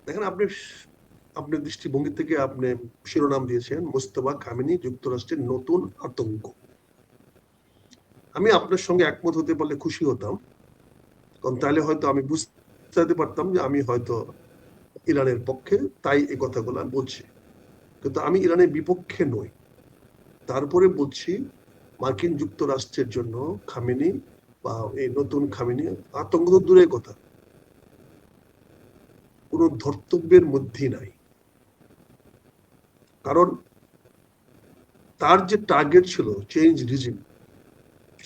দেখেন, আপনার দৃষ্টিভঙ্গি থেকে আপনি শিরোনাম দিয়েছেন মোস্তফা খামেনি যুক্তরাষ্ট্রের নতুন আতঙ্ক। আমি আপনার সঙ্গে একমত হতে পারলে খুশি হতাম, কারণ তাহলে হয়তো আমি বুঝতে পারতাম যে আমি হয়তো ইরানের পক্ষে, তাই এই কথাগুলো বলছি। কিন্তু আমি ইরানের বিপক্ষে নই। তারপরে বলছি, মার্কিন যুক্তরাষ্ট্রের জন্য খামেনি বা এই নতুন খামেনি আতঙ্ক তো দূরের কথা, কোন ধর্তব্যের মধ্যেই নাই। কারণ তার যে টার্গেট ছিল চেঞ্জ রিজিম,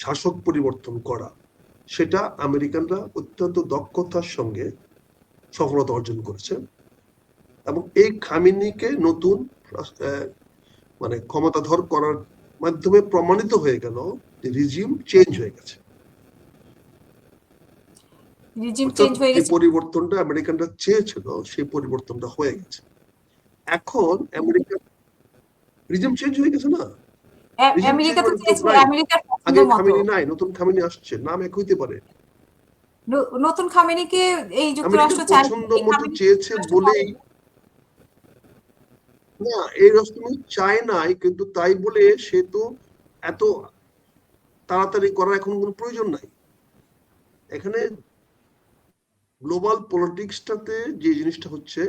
শাসক পরিবর্তন করা, সেটা আমেরিকানরা অত্যন্ত দক্ষতার সঙ্গে সফলতা অর্জন করেছে। এবং এই খামেনিকে নতুন মানে ক্ষমতাধর করার মাধ্যমে প্রমাণিত হয়ে গেল যে রিজিম চেঞ্জ হয়ে গেছে। যে পরিবর্তনটা আমেরিকানরা চেয়েছিল সেই পরিবর্তনটা হয়ে গেছে। এখন আমেরিকা রিজিম চেঞ্জ হয়ে গেছে না, আমেরিকা তো চেয়েছিল আমেরিকার পছন্দ আগের মতো। খামেনি নাই, নতুন খামেনি আসছে, নাম এক হইতে পারে। নতুন খামেনিকে এই যুক্তরাষ্ট্র পছন্দ মতো চেয়েছে বলেই না, এই রকমই চায় নাই, কিন্তু তাই বলে সে তো এত তাড়াতাড়ি করার এখন কোনো প্রয়োজন নাই। এখানে গ্লোবাল পলিটিক্সটাতে যে জিনিসটা হচ্ছে,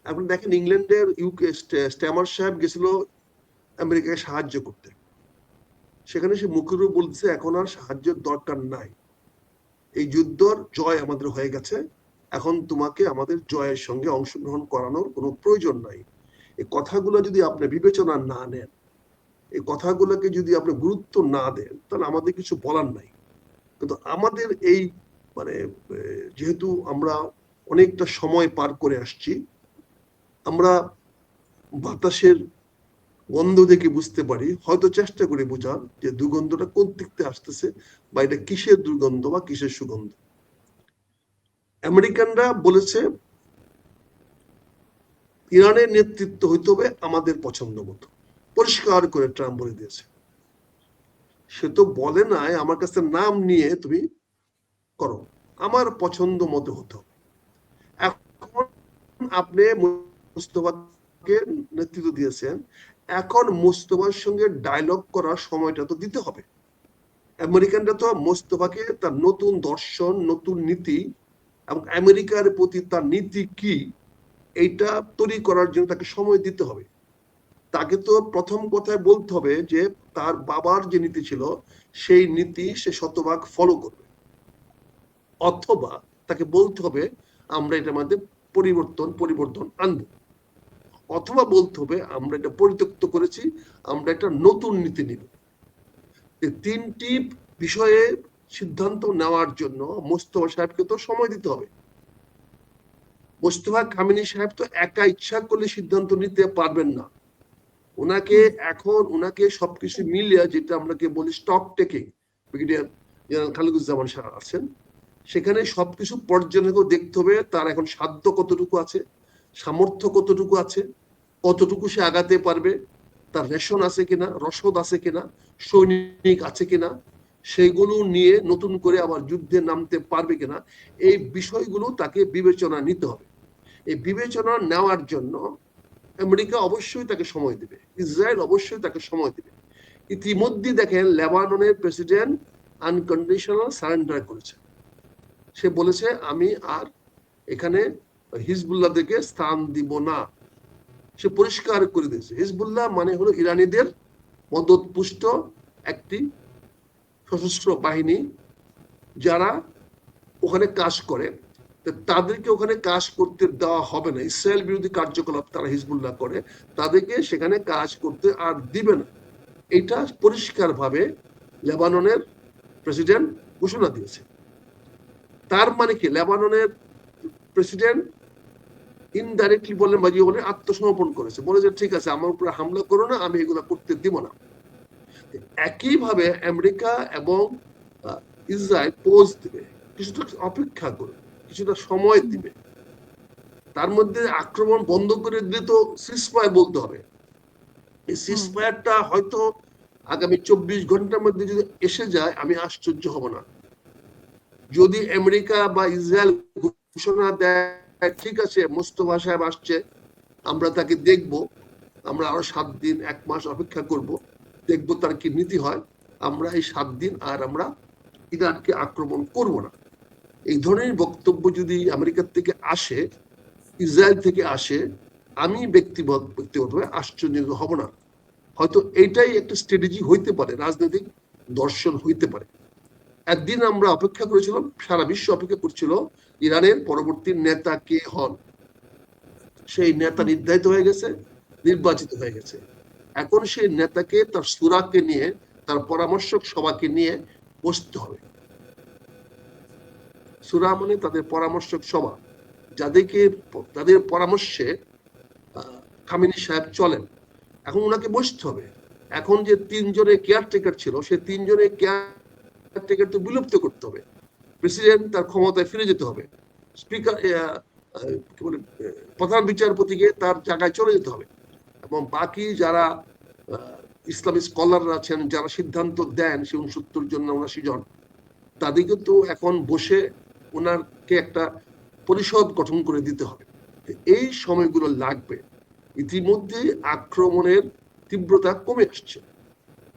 আপনি দেখেন ইংল্যান্ডের ইউকে স্ট্যামার সাহেব গেছিল আমেরিকাকে সাহায্য করতে, সেখানে সে মুখেরও বলছে এখন আর সাহায্যের দরকার নাই, এই যুদ্ধর জয় আমাদের হয়ে গেছে, এখন তোমাকে আমাদের জয়ের সঙ্গে অংশগ্রহণ করানোর কোনো প্রয়োজন নাই। এই কথাগুলো যদি আপনি বিবেচনা না নেন, এই কথাগুলোকে যদি আপনি গুরুত্ব না দেন, তাহলে আমাদের কিছু বলার নাই। কিন্তু আমাদের এই মানে যেহেতু আমরা অনেকটা সময় পার করে আসছি, আমরা বাতাসের গন্ধ দেখে বুঝতে পারি, হয়তো চেষ্টা করি বোঝার যে দুর্গন্ধটা কোন দিক থেকে আসতেছে, বা এটা কিসের দুর্গন্ধ বা কিসের সুগন্ধ। আমেরিকানরা বলেছে ইরানের নেতৃত্ব হইতে হবে আমাদের পছন্দ মতো, পরিষ্কার করে ট্রাম্প বলে দিয়েছে। সে তো বলে নাই আমার কাছে নাম নিয়ে তুমি করো, আমার পছন্দ মতো হতো। এখন আপনি মুস্তফাকে নেতৃত্ব দিয়েছেন, এখন মুস্তফার সঙ্গে ডায়লগ করার সময়টা তো দিতে হবে। আমেরিকানরা তো মুস্তফাকে তার নতুন দর্শন, নতুন নীতি এবং আমেরিকার প্রতি তার নীতি কি, এইটা তৈরি করার জন্য তাকে সময় দিতে হবে। তাকে তো প্রথম কথায় বলতে হবে যে তার বাবার যে নীতি ছিল সেই নীতি সে শতভাগ ফলো করবে, অথবা তাকে বলতে হবে আমরা এটার মধ্যে পরিবর্তন আনবো, অথবা বলতে হবে আমরা এটা পরিত্যক্ত করেছি, আমরা একটা নতুন নীতি নিব। তিনটি বিষয়ে সিদ্ধান্ত নেওয়ার জন্য মোস্তফা সাহেবকে তো সময় দিতে হবে। মোস্তফা খামেনি সাহেব তো একা ইচ্ছা করলে সিদ্ধান্ত নিতে পারবেন না। ওনাকে সবকিছু মিলিয়ে, যেটা আমরা বলি stock taking, brigadier general Khaliduzzaman সাহেব আছেন, সেখানে সবকিছু পর্যবেক্ষণ দেখতে হবে তার এখন সাধ্য কতটুকু আছে, সামর্থ্য কতটুকু আছে, কতটুকু সে আগাতে পারবে, তার রেশন আছে কিনা, রসদ আছে কিনা, সৈনিক আছে কিনা, সেইগুলো নিয়ে নতুন করে আবার যুদ্ধে নামতে পারবে কিনা, এই বিষয়গুলো তাকে বিবেচনা নিতে হবে। এই বিবেচনা নেওয়ার জন্য আমেরিকা অবশ্যই তাকে সময় দিবে, ইসরায়েল অবশ্যই তাকে সময় দিবে। ইতিমধ্যে দেখেন লেবাননের প্রেসিডেন্ট আনকন্ডিশনাল সারেন্ডার করেছে। সে বলেছে আমি আর এখানে হিজবুল্লাহদেরকে স্থান দিব না। সে পরিষ্কার করে দিয়েছে, হিজবুল্লাহ মানে হলো ইরানিদের মদতপুষ্ট একটি সশস্ত্র বাহিনী, যারা ওখানে কাজ করে, তাদেরকে ওখানে কাজ করতে দেওয়া হবে না। ইসরায়েল বিরোধী কার্যকলাপ তারা হিজবুল্লাহ করে, তাদেরকে সেখানে কাজ করতে আর দিবে না। এটা পরিষ্কার ভাবে লেবাননের প্রেসিডেন্ট ঘোষণা দিয়েছে। তার মানে কি, লেবাননের প্রেসিডেন্ট ইনডাইরেক্টলি বলেন বা বলে আত্মসমর্পণ করেছে, বলে যে ঠিক আছে আমার উপরে হামলা করো না, আমি এগুলো করতে দিব না। একইভাবে আমেরিকা এবং ইসরায়েল পোজ দিবে, কিছুটা অপেক্ষা করবে, কিছুটা সময় দিবে। তার মধ্যে আক্রমণ বন্ধ করে দিলে তো সিজফায়ার বলতে হবে। এই সিজফায়ারটা হয়তো আগামী 24 ঘন্টার মধ্যে যদি এসে যায়, আমি আশ্চর্য হব না। যদি আমেরিকা বা ইসরায়েল ঘোষণা দেয় ঠিক আছে মোস্তফা সাহেব আসছে, আমরা তাকে দেখব, আমরা আরো 7 দিন 1 মাস অপেক্ষা করব, দেখব তার কি নীতি হয়, আমরা এই 7 দিন আর আমরা ইরানকে আক্রমণ করব না। এই ধরনের বক্তব্য যদি আমেরিকার থেকে আসে, ইসরায়েল থেকে আসে, আমি ব্যক্তিগতভাবে আশ্চর্য হব না। হয়তো এটাই একটা স্ট্র্যাটেজি হইতে পারে, রাজনৈতিক দর্শন হইতে পারে। একদিন আমরা অপেক্ষা করেছিলাম, সারা বিশ্ব অপেক্ষা করছিল ইরানের পরবর্তী নেতা কে হন। সেই নেতা নির্ধারিত হয়ে গেছে, নির্বাচিত হয়ে গেছে। এখন সেই নেতাকে, তার সুরাকে নিয়ে, তার পরামর্শক সভাকে নিয়ে বসতে হবে। সুরা মানে তাদের পরামর্শক সভা, যাদেরকে, তাদের পরামর্শে খামেনি সাহেব চলেন। এখন ওনাকে বসতে হবে। এখন যে 3 জনের কেয়ারটেকার ছিল, সে 3 জনের কেয়ারটেকার তো বিলুপ্ত করতে হবে। প্রেসিডেন্ট তার ক্ষমতায় ফিরে যেতে হবে, স্পিকার কি বলে প্রধান বিচারপতিকে তার জায়গায় চলে যেতে হবে, এবং বাকি যারা ইসলামিক স্কলাররা আছেন, যারা সিদ্ধান্ত দেন, সে 69 জন 79 জন, তাদেরকে তো এখন বসে ওনাকে একটা পরিষদ গঠন করে দিতে হবে। এই সময়গুলো লাগবে। ইতিমধ্যে আক্রমণের তীব্রতা কমে আসছে।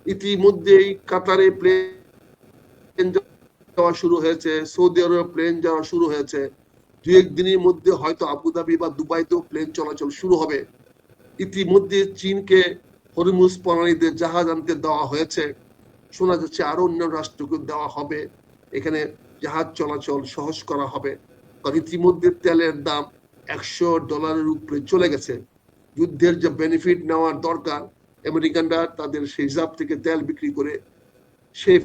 ইতিমধ্যেই কাতারে প্লেন যাওয়া শুরু হয়েছে, সৌদি আরবে প্লেন যাওয়া শুরু হয়েছে, 2-1 দিনের মধ্যে হয়তো আবুধাবি বা দুবাইতেও প্লেন চলাচল শুরু হবে। ইতিমধ্যে চীনকে হরমুজ প্রণালীতে জাহাজ আনতে দেওয়া হয়েছে, শোনা যাচ্ছে আরো অন্য রাষ্ট্রকে দেওয়া হবে, এখানে জাহাজ চলাচল সহজ করা হবে। কারণ ইতিমধ্যে তেলের দাম $100 উপরে চলে গেছে। যুদ্ধের যে বেনিফিট নেওয়ার দরকার, আমেরিকানরা তাদের সেই হিসাব থেকে তেল বিক্রি করে সেই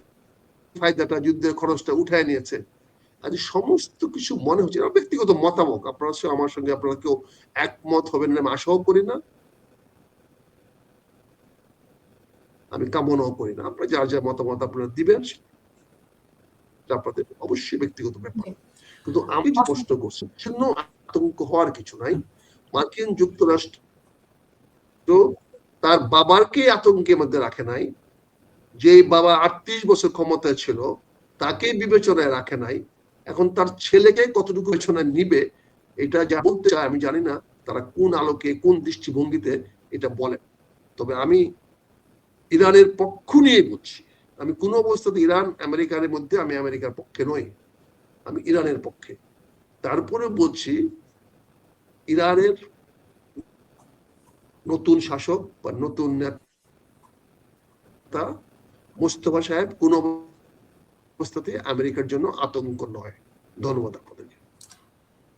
ফায়দাটা, যুদ্ধের খরচটা উঠায় নিয়েছে। আজ সমস্ত কিছু মনে হচ্ছে, ব্যক্তিগত মতামত, আপনারা আমার সঙ্গে আপনারা কেউ একমত হবেন না আমি আশাও করি না, আমি কামনাও করি না। আপনারা যার যা মতামত আপনারা দিবেন, আপনাদের অবশ্যই ব্যক্তিগত ব্যাপার। কিন্তু আমি যে প্রশ্ন করছি, সেজন্য আতঙ্ক হওয়ার কিছু নাই। মার্কিন যুক্তরাষ্ট্র তার বাবারকে আতঙ্কের মধ্যে রাখে নাই, যে বাবা 38 বছর ক্ষমতায় ছিল তাকে বিবেচনায় রাখে নাই। এখন তার ছেলেকে কতটুকু বিবেচনায় নিবে, এটা যা বলতে চায় আমি জানি না তারা কোন আলোকে, কোন দৃষ্টিভঙ্গিতে এটা বলে। তবে আমি ইরানের পক্ষ নিয়ে বলছি, আমি কোন অবস্থাতে ইরান আমেরিকার মধ্যে, আমি আমেরিকার পক্ষে নই, আমি ইরানের পক্ষে। তারপরে বলছি, ইরানের নতুন শাসক বা নতুন নেতা মোস্তফা সাহেব কোন অবস্থাতে আমেরিকার জন্য আতঙ্ক নয়। ধন্যবাদ আপনাদেরকে।